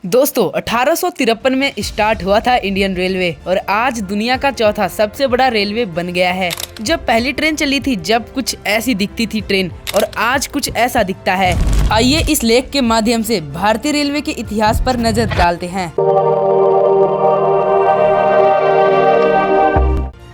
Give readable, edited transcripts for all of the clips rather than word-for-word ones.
दोस्तों 1853 में स्टार्ट हुआ था इंडियन रेलवे और आज दुनिया का चौथा सबसे बड़ा रेलवे बन गया है। जब पहली ट्रेन चली थी जब कुछ ऐसी दिखती थी ट्रेन और आज कुछ ऐसा दिखता है। आइए इस लेख के माध्यम से भारतीय रेलवे के इतिहास पर नजर डालते हैं।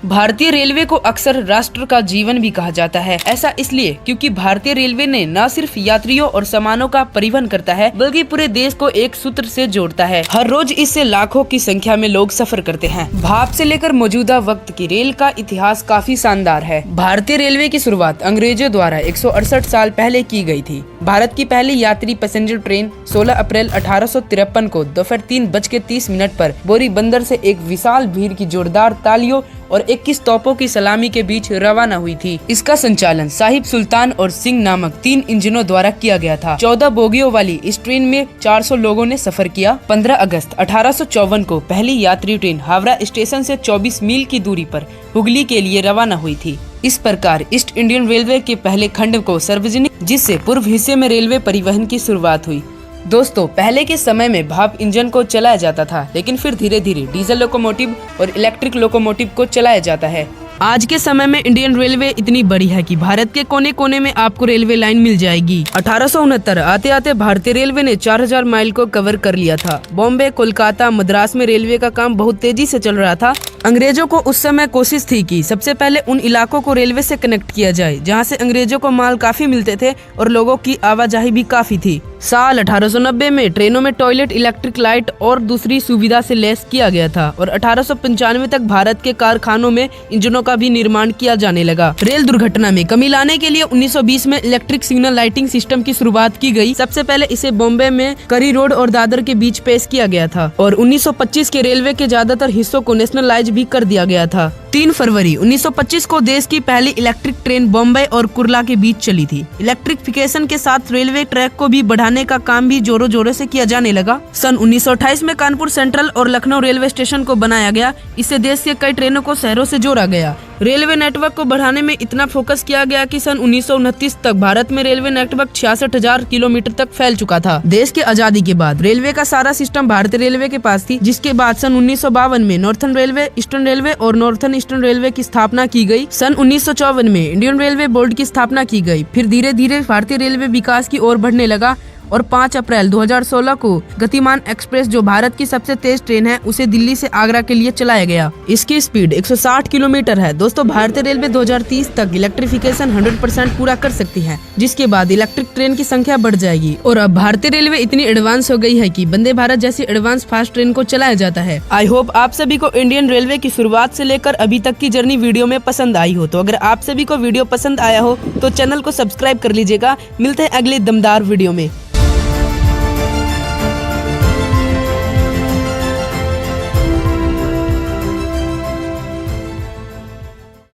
भारतीय रेलवे को अक्सर राष्ट्र का जीवन भी कहा जाता है। ऐसा इसलिए क्योंकि भारतीय रेलवे ने न सिर्फ यात्रियों और सामानों का परिवहन करता है बल्कि पूरे देश को एक सूत्र से जोड़ता है। हर रोज इससे लाखों की संख्या में लोग सफर करते हैं। भाप से लेकर मौजूदा वक्त की रेल का इतिहास काफी शानदार है। भारतीय रेलवे की शुरुआत अंग्रेजों द्वारा 168 साल पहले की गई थी। भारत की पहली यात्री पैसेंजर ट्रेन 16 अप्रैल 1853 को दोपहर 3:30 पर बोरी बंदर से एक विशाल भीड़ की जोरदार तालियों और 21 तोपों की सलामी के बीच रवाना हुई थी। इसका संचालन साहिब सुल्तान और सिंह नामक 3 इंजनों द्वारा किया गया था। 14 बोगियों वाली इस ट्रेन में 400 लोगों ने सफर किया। 15 अगस्त 1854 को पहली यात्री ट्रेन हावड़ा स्टेशन से 24 मील की दूरी पर हुगली के लिए रवाना हुई थी। इस प्रकार ईस्ट इंडियन रेलवे के पहले खंड को सार्वजनिक, जिससे पूर्व हिस्से में रेलवे परिवहन की शुरुआत हुई। दोस्तों पहले के समय में भाप इंजन को चलाया जाता था, लेकिन फिर धीरे धीरे डीजल लोकोमोटिव और इलेक्ट्रिक लोकोमोटिव को चलाया जाता है। आज के समय में इंडियन रेलवे इतनी बड़ी है कि भारत के कोने कोने में आपको रेलवे लाइन मिल जाएगी। 1869 आते आते भारतीय रेलवे ने 4000 माइल को कवर कर लिया था। बॉम्बे, कोलकाता, मद्रास में रेलवे का काम बहुत तेजी से चल रहा था। अंग्रेजों को उस समय कोशिश थी कि सबसे पहले उन इलाकों को रेलवे से कनेक्ट किया जाए जहां से अंग्रेजों को माल काफी मिलते थे और लोगों की आवाजाही भी काफी थी। साल 1890 में ट्रेनों में टॉयलेट, इलेक्ट्रिक लाइट और दूसरी सुविधा से लैस किया गया था और 1895 तक भारत के कारखानों में इंजनों का भी निर्माण किया जाने लगा। रेल दुर्घटना में कमी लाने के लिए 1920 में इलेक्ट्रिक सिग्नल लाइटिंग सिस्टम की शुरुआत की गई। सबसे पहले इसे बॉम्बे में करी रोड और दादर के बीच पेश किया गया था और 1925 के रेलवे के ज्यादातर हिस्सों को नेशनलाइज भी कर दिया गया था। 3 फरवरी 1925 को देश की पहली इलेक्ट्रिक ट्रेन बॉम्बे और कुर्ला के बीच चली थी। इलेक्ट्रिफिकेशन के साथ रेलवे ट्रैक को भी बढ़ाने का काम भी जोरों जोरों से किया जाने लगा। सन 1928 में कानपुर सेंट्रल और लखनऊ रेलवे स्टेशन को बनाया गया। इससे देश के कई ट्रेनों को शहरों से जोड़ा गया। रेलवे नेटवर्क को बढ़ाने में इतना फोकस किया गया कि सन 1929 तक भारत में रेलवे नेटवर्क 66,000 किलोमीटर तक फैल चुका था। देश के आजादी के बाद रेलवे का सारा सिस्टम भारतीय रेलवे के पास थी, जिसके बाद सन 1952 में नॉर्थर्न रेलवे, ईस्टर्न रेलवे और नॉर्थर्न ईस्टर्न रेलवे की स्थापना की गई। सन 1954 में इंडियन रेलवे बोर्ड की स्थापना की गई। फिर धीरे धीरे भारतीय रेलवे विकास की ओर बढ़ने लगा और 5 अप्रैल 2016 को गतिमान एक्सप्रेस, जो भारत की सबसे तेज ट्रेन है, उसे दिल्ली से आगरा के लिए चलाया गया। इसकी स्पीड 160 किलोमीटर है। दोस्तों भारतीय रेलवे 2030 तक इलेक्ट्रिफिकेशन 100% पूरा कर सकती है, जिसके बाद इलेक्ट्रिक ट्रेन की संख्या बढ़ जाएगी और अब भारतीय रेलवे इतनी एडवांस हो गई है कि वंदे भारत जैसी एडवांस फास्ट ट्रेन को चलाया जाता है। आई होप आप सभी को इंडियन रेलवे की शुरुआत से लेकर अभी तक की जर्नी वीडियो में पसंद आई हो। तो अगर आप सभी को वीडियो पसंद आया हो तो चैनल को सब्सक्राइब कर लीजिएगा। मिलते हैं अगले दमदार वीडियो में।